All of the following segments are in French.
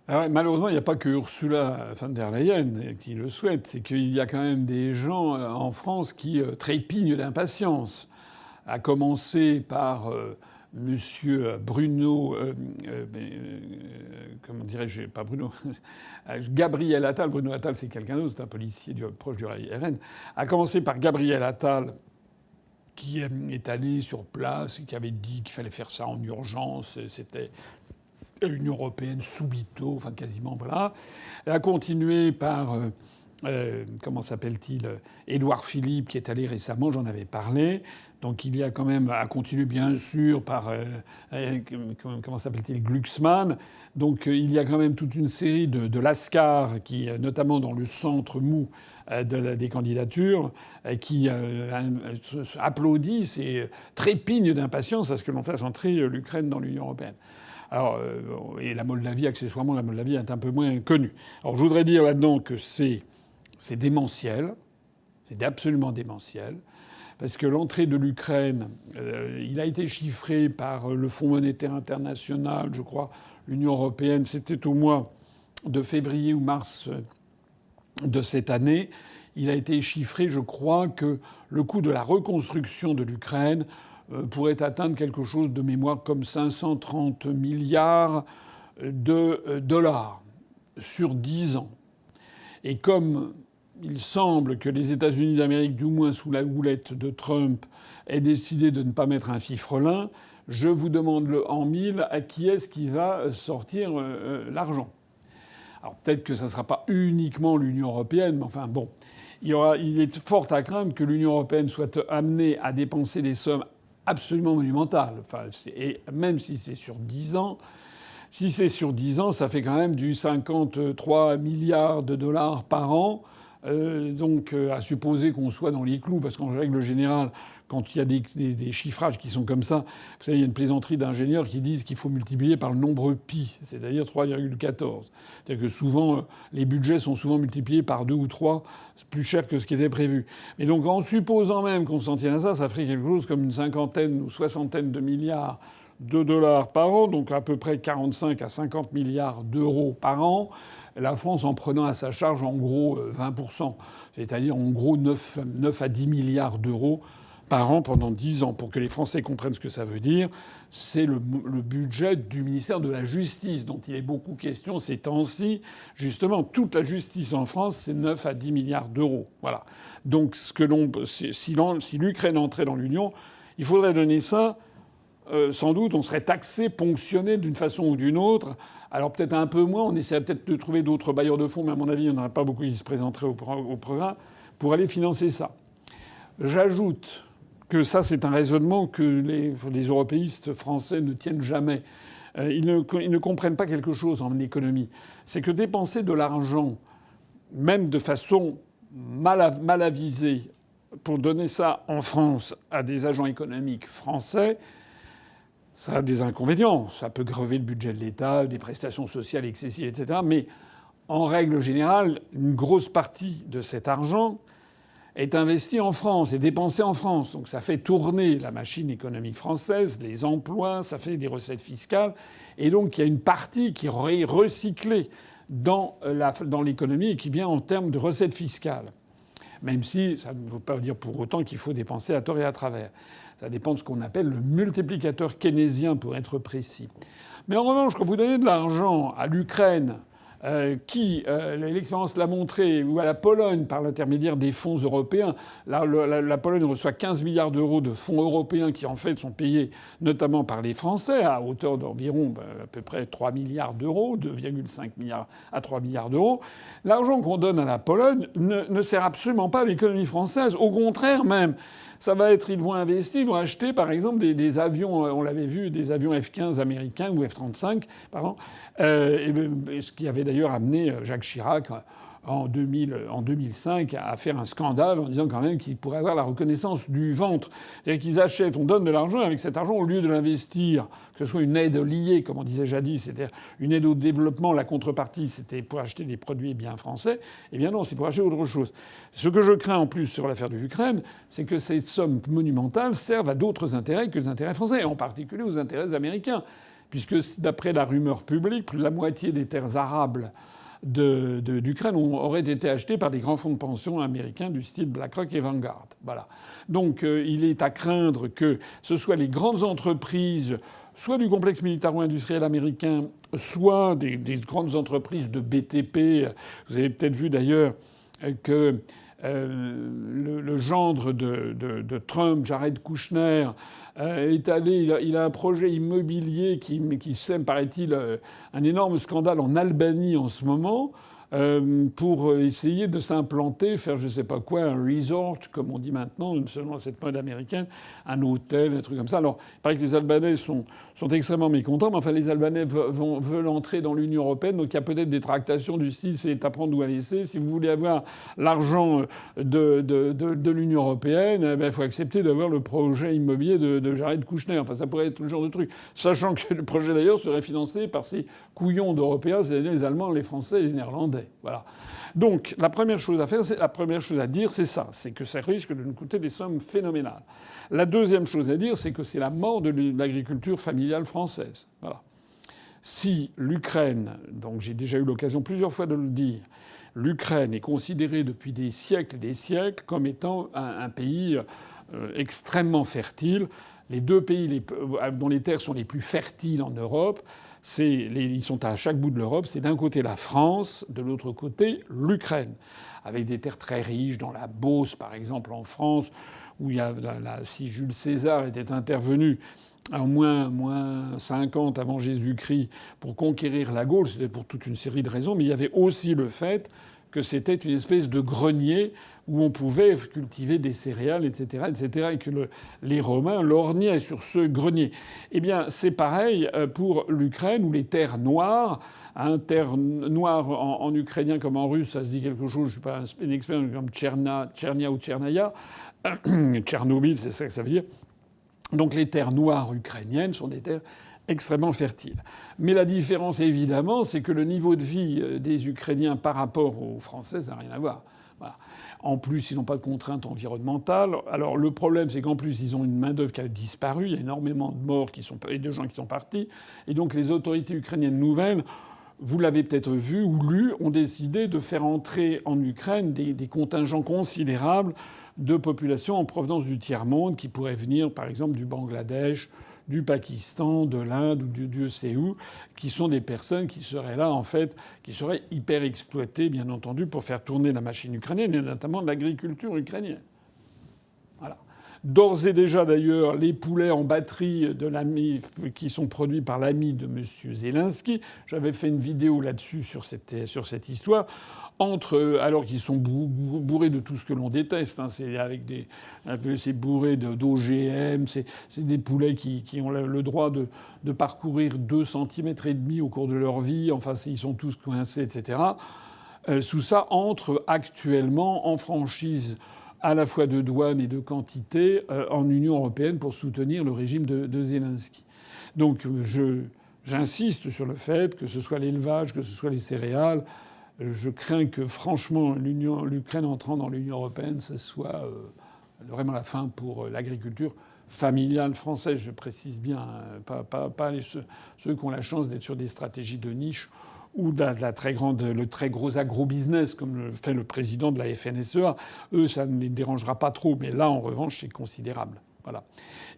Alors, malheureusement, il n'y a pas que Ursula von der Leyen qui le souhaite. C'est qu'il y a quand même des gens en France qui trépignent d'impatience. À commencer par Monsieur Bruno, comment dirais-je, pas Bruno, Gabriel Attal. Bruno Attal, c'est quelqu'un d'autre, c'est un policier proche du RN. À commencer par Gabriel Attal, qui est allé sur place et qui avait dit qu'il fallait faire ça en urgence. C'était l'Union européenne subito, enfin quasiment, voilà. Elle a continué par, comment s'appelle-t-il, Édouard Philippe, qui est allé récemment, j'en avais parlé. Donc il y a quand même, a continué bien sûr par, comment s'appelle-t-il, Glucksmann. Donc il y a quand même toute une série de lascars qui, notamment dans le centre mou des candidatures, qui applaudissent et trépignent d'impatience à ce que l'on fasse entrer l'Ukraine dans l'Union européenne. Alors, et la Moldavie, accessoirement, la Moldavie est un peu moins connue. Alors je voudrais dire là-dedans que c'est démentiel, c'est absolument démentiel, parce que l'entrée de l'Ukraine, il a été chiffré par le Fonds monétaire international, je crois, l'Union européenne, c'était au mois de février ou mars de cette année. Il a été chiffré, je crois, que le coût de la reconstruction de l'Ukraine pourrait atteindre quelque chose de mémoire comme 530 milliards de dollars sur 10 ans. Et comme il semble que les États-Unis d'Amérique, du moins sous la houlette de Trump, aient décidé de ne pas mettre un fifrelin, je vous demande en mille à qui est-ce qui va sortir l'argent. Alors peut-être que ça ne sera pas uniquement l'Union européenne, mais enfin bon. Il est fort à craindre que l'Union européenne soit amenée à dépenser des sommes absolument monumentales. Enfin, et même si c'est sur 10 ans, si c'est sur 10 ans, ça fait quand même du 53 milliards de dollars par an. Donc à supposer qu'on soit dans les clous, parce qu'en règle générale, quand il y a des chiffrages qui sont comme ça, vous savez, il y a une plaisanterie d'ingénieurs qui disent qu'il faut multiplier par le nombre pi, c'est-à-dire 3,14. C'est-à-dire que souvent, les budgets sont souvent multipliés par 2 ou 3, c'est plus cher que ce qui était prévu. Mais donc en supposant même qu'on s'en tienne à ça, ça ferait quelque chose comme une cinquantaine ou soixantaine de milliards de dollars par an, donc à peu près 45 à 50 milliards d'euros par an. La France en prenant à sa charge en gros 20%, c'est-à-dire en gros 9 à 10 milliards d'euros par an pendant 10 ans. Pour que les Français comprennent ce que ça veut dire, c'est le budget du ministère de la Justice dont il est beaucoup question ces temps-ci. Justement, toute la justice en France, c'est 9 à 10 milliards d'euros. Voilà. Donc si l'Ukraine entrait dans l'Union, il faudrait donner ça. Sans doute, on serait taxé, ponctionné d'une façon ou d'une autre. Alors peut-être un peu moins, on essaierait peut-être de trouver d'autres bailleurs de fonds, mais à mon avis, il n'y en aurait pas beaucoup qui se présenteraient au programme pour aller financer ça. J'ajoute que ça, c'est un raisonnement que les européistes français ne tiennent jamais. Ils ne comprennent pas quelque chose en économie. C'est que dépenser de l'argent, même de façon mal avisée, pour donner ça en France à des agents économiques français, ça a des inconvénients. Ça peut grever le budget de l'État, des prestations sociales excessives, etc. Mais en règle générale, une grosse partie de cet argent est investi en France et dépensé en France. Donc ça fait tourner la machine économique française, les emplois, ça fait des recettes fiscales. Et donc il y a une partie qui est recyclée dans l'économie et qui vient en termes de recettes fiscales. Même si ça ne veut pas dire pour autant qu'il faut dépenser à tort et à travers. Ça dépend de ce qu'on appelle le multiplicateur keynésien, pour être précis. Mais en revanche, quand vous donnez de l'argent à l'Ukraine, l'expérience l'a montré, ou à la Pologne par l'intermédiaire des fonds européens, la Pologne reçoit 15 milliards d'euros de fonds européens qui en fait sont payés notamment par les Français à hauteur d'environ à peu près 3 milliards d'euros, 2,5 milliards à 3 milliards d'euros. L'argent qu'on donne à la Pologne ne sert absolument pas à l'économie française. Au contraire même. Ça va être, ils vont investir, ils vont acheter par exemple des avions, on l'avait vu, des avions F-15 américains ou F-35, pardon, ce qui avait d'ailleurs amené Jacques Chirac en 2005 à faire un scandale en disant quand même qu'il pourrait avoir la reconnaissance du ventre. C'est-à-dire qu'ils achètent, on donne de l'argent, avec cet argent, au lieu de l'investir, que ce soit une aide liée, comme on disait jadis, c'est-à-dire une aide au développement, la contrepartie, c'était pour acheter des produits bien français, eh bien non, c'est pour acheter autre chose. Ce que je crains en plus sur l'affaire de l'Ukraine, c'est que ces sommes monumentales servent à d'autres intérêts que les intérêts français, en particulier aux intérêts américains. puisque d'après la rumeur publique, plus de la moitié des terres arables d'Ukraine auraient été achetées par des grands fonds de pension américains du style BlackRock et Vanguard. Voilà. Donc il est à craindre que ce soit les grandes entreprises, soit du complexe militaro-industriel américain, soit des grandes entreprises de BTP. Vous avez peut-être vu d'ailleurs que le gendre de Trump, Jared Kushner, est allé. Il a un projet immobilier qui sème, paraît-il, un énorme scandale en Albanie en ce moment. Pour essayer de s'implanter, faire je sais pas quoi, un resort, comme on dit maintenant, selon cette mode américaine, un hôtel, un truc comme ça. Alors, il paraît que les Albanais sont extrêmement mécontents, mais enfin, les Albanais veulent entrer dans l'Union européenne, donc il y a peut-être des tractations du style c'est à prendre ou à laisser. Si vous voulez avoir l'argent de l'Union européenne, il faut accepter d'avoir le projet immobilier de Jared Kushner. Enfin, ça pourrait être le genre de truc. Sachant que le projet, d'ailleurs, serait financé par ces couillons d'Européens, c'est-à-dire les Allemands, les Français et les Néerlandais. Voilà. Donc, la première chose à dire, c'est ça. C'est que ça risque de nous coûter des sommes phénoménales. La deuxième chose à dire, c'est que c'est la mort de l'agriculture familiale française. Voilà. Si l'Ukraine, donc j'ai déjà eu l'occasion plusieurs fois de le dire, l'Ukraine est considérée depuis des siècles et des siècles comme étant un pays extrêmement fertile. Les deux pays dont les terres sont les plus fertiles en Europe, ils sont à chaque bout de l'Europe. C'est d'un côté la France, de l'autre côté l'Ukraine, avec des terres très riches dans la Beauce, par exemple, en France, où il y a si Jules César était intervenu en moins 50 avant Jésus-Christ pour conquérir la Gaule, c'était pour toute une série de raisons, mais il y avait aussi le fait que c'était une espèce de grenier où on pouvait cultiver des céréales, etc., etc., et que les Romains lorgnaient sur ce grenier. Eh bien, c'est pareil pour l'Ukraine, où les terres noires, terre noire en ukrainien comme en russe, ça se dit quelque chose, je suis pas un expert, comme Tchernia ou Tchernaya, Tchernobyl, c'est ça que ça veut dire. Donc les terres noires ukrainiennes sont des terres extrêmement fertiles. Mais la différence, évidemment, c'est que le niveau de vie des Ukrainiens par rapport aux Français, ça n'a rien à voir. Voilà. En plus, ils n'ont pas de contraintes environnementales. Alors le problème, c'est qu'en plus, ils ont une main-d'œuvre qui a disparu. Il y a énormément de morts et de gens qui sont partis. Et donc les autorités ukrainiennes nouvelles, vous l'avez peut-être vu ou lu, ont décidé de faire entrer en Ukraine des contingents considérables de populations en provenance du tiers-monde qui pourraient venir, par exemple, du Bangladesh, du Pakistan, de l'Inde ou du Dieu sait où, qui sont des personnes qui seraient là, en fait, qui seraient hyper exploitées, bien entendu, pour faire tourner la machine ukrainienne, et notamment l'agriculture ukrainienne. Voilà. D'ores et déjà, d'ailleurs, les poulets en batterie qui sont produits par l'ami de M. Zelensky, j'avais fait une vidéo là-dessus sur cette histoire. Alors qu'ils sont bourrés de tout ce que l'on déteste, hein, c'est bourré d'OGM, c'est des poulets qui ont le droit de parcourir 2,5 cm au cours de leur vie, enfin ils sont tous coincés, etc. Sous ça entre actuellement en franchise à la fois de douane et de quantité en Union européenne pour soutenir le régime de Zelensky. Donc j'insiste sur le fait que ce soit l'élevage, que ce soit les céréales. Je crains que, franchement, l'Ukraine entrant dans l'Union européenne, ce soit vraiment la fin pour l'agriculture familiale française. Je précise bien, pas ceux qui ont la chance d'être sur des stratégies de niche ou le très gros agro-business, comme le fait le président de la FNSEA. Eux, ça ne les dérangera pas trop. Mais là, en revanche, c'est considérable. Voilà.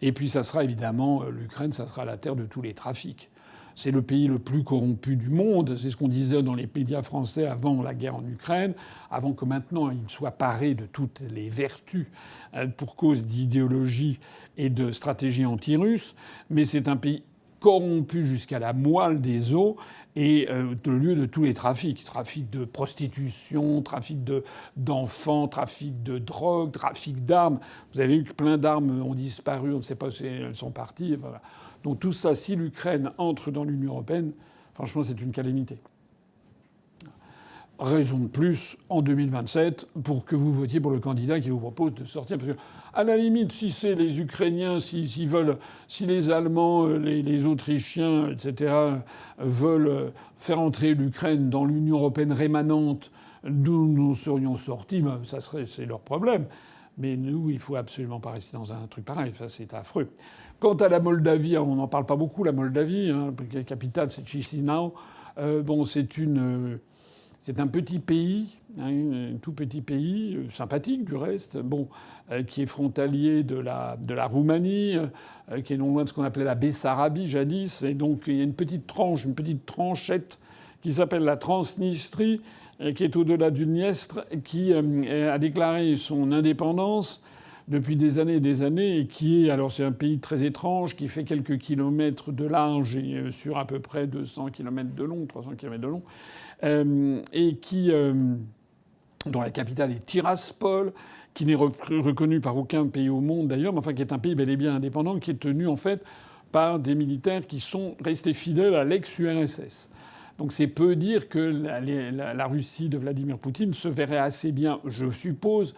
Et puis, ça sera évidemment, l'Ukraine, ça sera la terre de tous les trafics. C'est le pays le plus corrompu du monde. C'est ce qu'on disait dans les médias français avant la guerre en Ukraine, avant que maintenant il soit paré de toutes les vertus pour cause d'idéologie et de stratégie anti-russe. Mais c'est un pays corrompu jusqu'à la moelle des os et le lieu de tous les trafics. Trafic de prostitution, trafic d'enfants, trafic de drogue, trafic d'armes. Vous avez vu que plein d'armes ont disparu, on ne sait pas si elles sont parties. Voilà. Donc tout ça, si l'Ukraine entre dans l'Union européenne, franchement, c'est une calamité. Raison de plus, en 2027, pour que vous votiez pour le candidat qui vous propose de sortir. Parce que, à la limite, si c'est les Ukrainiens, si les Allemands, les Autrichiens, etc., veulent faire entrer l'Ukraine dans l'Union européenne rémanente, nous serions sortis, ben, c'est leur problème. Mais nous, il faut absolument pas rester dans un truc pareil. Ça, c'est affreux. Quant à la Moldavie, on n'en parle pas beaucoup, la Moldavie. La capitale, c'est Chisinau. C'est un petit pays, un tout petit pays, sympathique du reste, qui est frontalier de la Roumanie, qui est non loin de ce qu'on appelait la Bessarabie jadis. Et donc il y a une petite tranchette qui s'appelle la Transnistrie, qui est au-delà du Dniestre, qui a déclaré son indépendance depuis des années et des années, et qui est... Alors c'est un pays très étrange, qui fait quelques kilomètres de large et sur à peu près 200 kilomètres de long, 300 kilomètres de long, et dont la capitale est Tiraspol, qui n'est reconnue par aucun pays au monde d'ailleurs, mais enfin qui est un pays bel et bien indépendant, qui est tenu en fait par des militaires qui sont restés fidèles à l'ex-URSS. Donc c'est peu dire que la Russie de Vladimir Poutine se verrait assez bien, je suppose,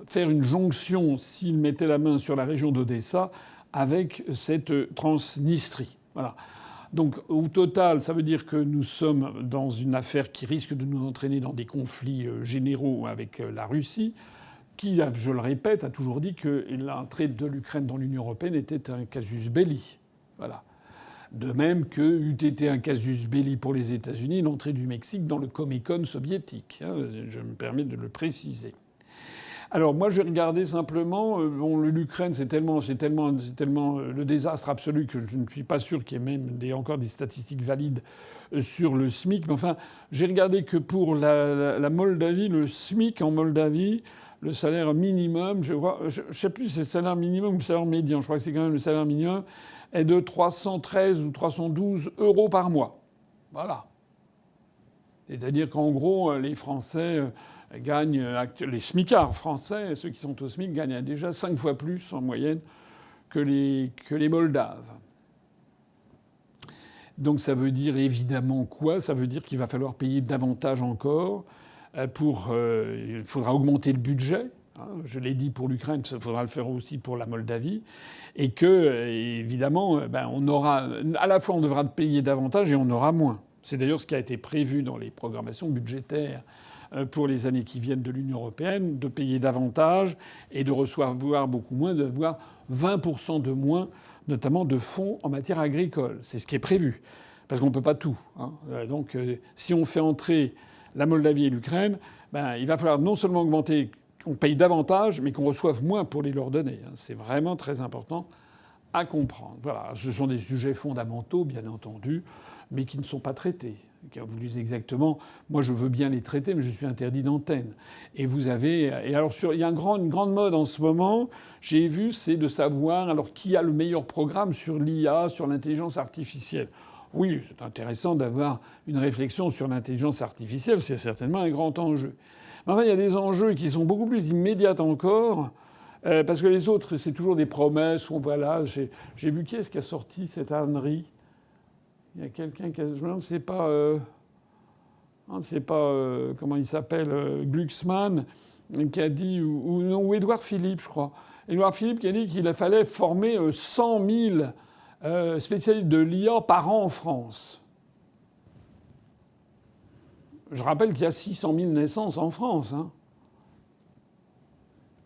faire une jonction, s'il mettait la main sur la région d'Odessa, avec cette Transnistrie. Voilà. Donc au total, ça veut dire que nous sommes dans une affaire qui risque de nous entraîner dans des conflits généraux avec la Russie, qui, je le répète, a toujours dit que l'entrée de l'Ukraine dans l'Union européenne était un casus belli. Voilà. De même que eût été un casus belli pour les États-Unis l'entrée du Mexique dans le Comecon soviétique. Je me permets de le préciser. Alors moi, j'ai regardé simplement. L'Ukraine, c'est tellement le désastre absolu que je ne suis pas sûr qu'il y ait même encore des statistiques valides sur le SMIC. Mais enfin, j'ai regardé que pour la Moldavie, le SMIC en Moldavie, le salaire minimum, je sais plus si c'est le salaire minimum ou le salaire médian. Je crois que c'est quand même le salaire minimum est de 313 ou 312 euros par mois. Voilà. C'est-à-dire qu'en gros, les Français gagnent, les smicards français, ceux qui sont au SMIC, gagnent déjà 5 fois plus en moyenne que les Moldaves. Donc ça veut dire évidemment quoi? Ça veut dire qu'il va falloir payer davantage encore. Il faudra augmenter le budget. Je l'ai dit pour l'Ukraine, il faudra le faire aussi pour la Moldavie. Et que, évidemment, on aura... À la fois, on devra payer davantage et on aura moins. C'est d'ailleurs ce qui a été prévu dans les programmations budgétaires pour les années qui viennent de l'Union européenne, de payer davantage et de recevoir beaucoup moins, d'avoir 20% de moins, notamment de fonds en matière agricole. C'est ce qui est prévu. Parce qu'on ne peut pas tout. Donc si on fait entrer la Moldavie et l'Ukraine, il va falloir non seulement augmenter, qu'on paye davantage, mais qu'on reçoive moins pour les leur donner. C'est vraiment très important à comprendre. Voilà. Ce sont des sujets fondamentaux, bien entendu, mais qui ne sont pas traités. Vous dites exactement, moi je veux bien les traiter, mais je suis interdit d'antenne. Et vous avez, et alors il y a une grande mode en ce moment, j'ai vu, c'est de savoir alors qui a le meilleur programme sur l'IA, sur l'intelligence artificielle. Oui, c'est intéressant d'avoir une réflexion sur l'intelligence artificielle, c'est certainement un grand enjeu. Mais enfin, il y a des enjeux qui sont beaucoup plus immédiats encore, parce que les autres, c'est toujours des promesses. Voilà, j'ai vu qui est-ce qui a sorti cette ânerie. Il y a quelqu'un qui a... Je ne sais pas... comment il s'appelle, Glucksmann, qui a dit... Ou Édouard Philippe, je crois. Édouard Philippe qui a dit qu'il fallait former 100 000 spécialistes de l'IA par an en France. Je rappelle qu'il y a 600 000 naissances en France.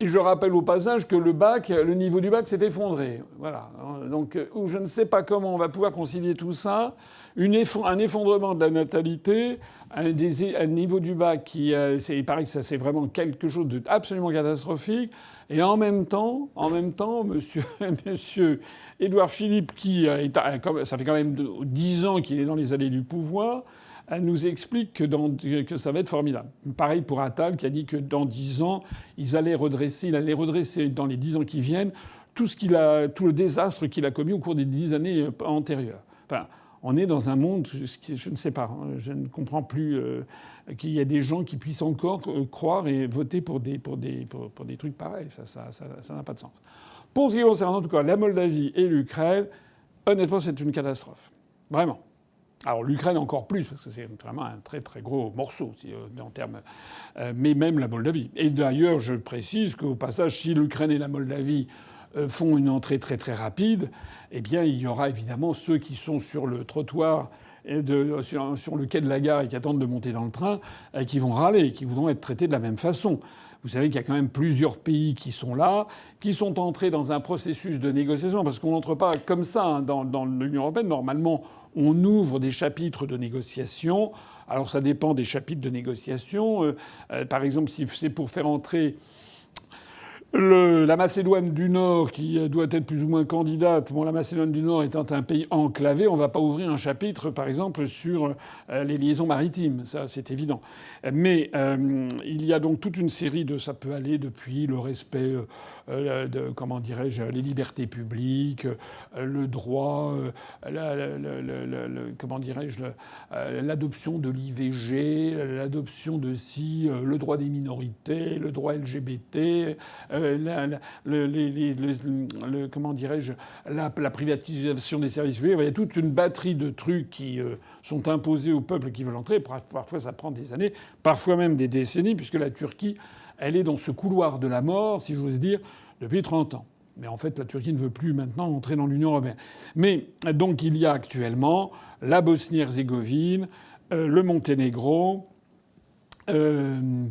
Et je rappelle au passage que le niveau du bac s'est effondré. Voilà. Donc, je ne sais pas comment on va pouvoir concilier tout ça. Un effondrement de la natalité, un niveau du bac qui... il paraît que ça, c'est vraiment quelque chose d'absolument catastrophique. Et en même temps, monsieur Édouard Philippe, ça fait quand même 10 ans qu'il est dans les allées du pouvoir, elle nous explique que ça va être formidable. Pareil pour Attal, qui a dit que dans 10 ans, il allait redresser dans les 10 ans qui viennent tout le désastre qu'il a commis au cours des 10 années antérieures. Enfin, on est dans un monde, je ne sais pas, je ne comprends plus qu'il y ait des gens qui puissent encore croire et voter pour des trucs pareils. Ça n'a pas de sens. Pour ce qui concerne en tout cas la Moldavie et l'Ukraine, honnêtement, c'est une catastrophe. Vraiment. Alors l'Ukraine encore plus, parce que c'est vraiment un très très gros morceau en termes... mais même la Moldavie. Et d'ailleurs, je précise qu'au passage, si l'Ukraine et la Moldavie font une entrée très très rapide, eh bien il y aura évidemment ceux qui sont sur le trottoir sur le quai de la gare et qui attendent de monter dans le train, qui vont râler, qui voudront être traités de la même façon. Vous savez qu'il y a quand même plusieurs pays qui sont là, qui sont entrés dans un processus de négociation, parce qu'on n'entre pas comme ça hein, dans l'Union européenne. Normalement, on ouvre des chapitres de négociation. Alors ça dépend des chapitres de négociation. Par exemple, si c'est pour faire entrer la Macédoine du Nord, qui doit être plus ou moins candidate, bon, la Macédoine du Nord étant un pays enclavé, on ne va pas ouvrir un chapitre, par exemple, sur les liaisons maritimes. Ça, c'est évident. Mais il y a donc toute une série de... Ça peut aller depuis le respect de, comment dirais-je, les libertés publiques, le droit, comment dirais-je, l'adoption de l'IVG, l'adoption de le droit des minorités, le droit LGBT, comment dirais-je, la privatisation des services publics. Il y a toute une batterie de trucs qui sont imposés aux peuples qui veulent entrer. Parfois, ça prend des années, parfois même des décennies, puisque la Turquie, elle est dans ce couloir de la mort, si j'ose dire, depuis 30 ans. Mais en fait, la Turquie ne veut plus maintenant entrer dans l'Union européenne. Mais donc, il y a actuellement la Bosnie-Herzégovine, le Monténégro, il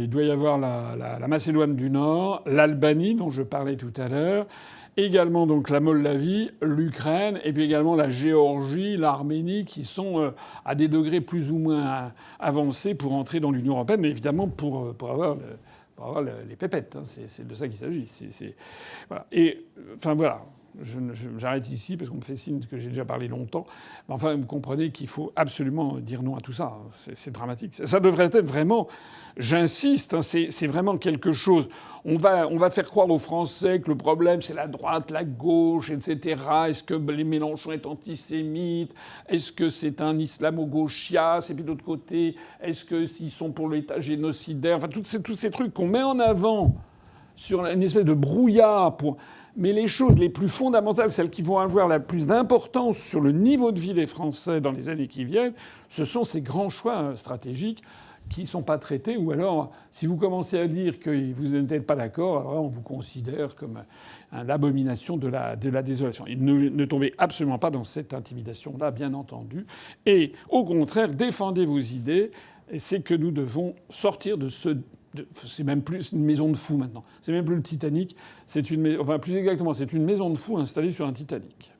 doit y avoir la Macédoine du Nord, l'Albanie, dont je parlais tout à l'heure, également donc la Moldavie, l'Ukraine, et puis également la Géorgie, l'Arménie, qui sont à des degrés plus ou moins avancés pour entrer dans l'Union européenne, mais évidemment pour avoir les pépettes. Hein. C'est de ça qu'il s'agit. Voilà. Et enfin voilà. J'arrête ici parce qu'on me fait signe que j'ai déjà parlé longtemps. Mais enfin, vous comprenez qu'il faut absolument dire non à tout ça. C'est dramatique. Ça devrait être vraiment, j'insiste, hein, c'est vraiment quelque chose. On va faire croire aux Français que le problème c'est la droite, la gauche, etc. Est-ce que les Mélenchon est antisémite? Est-ce que c'est un islamo-gauchias? Et puis d'autre côté, est-ce que s'ils sont pour l'État génocidaire? Enfin, tous ces trucs qu'on met en avant sur une espèce de brouillard pour... Mais les choses les plus fondamentales, celles qui vont avoir la plus d'importance sur le niveau de vie des Français dans les années qui viennent, ce sont ces grands choix stratégiques qui ne sont pas traités. Ou alors, si vous commencez à dire que vous n'êtes pas d'accord, alors là, on vous considère comme l'abomination de la désolation. Et ne tombez absolument pas dans cette intimidation-là, bien entendu. Et au contraire, défendez vos idées. Et c'est que nous devons sortir de ce... C'est même plus une maison de fous maintenant. C'est même plus le Titanic. Enfin, plus exactement, c'est une maison de fous installée sur un Titanic.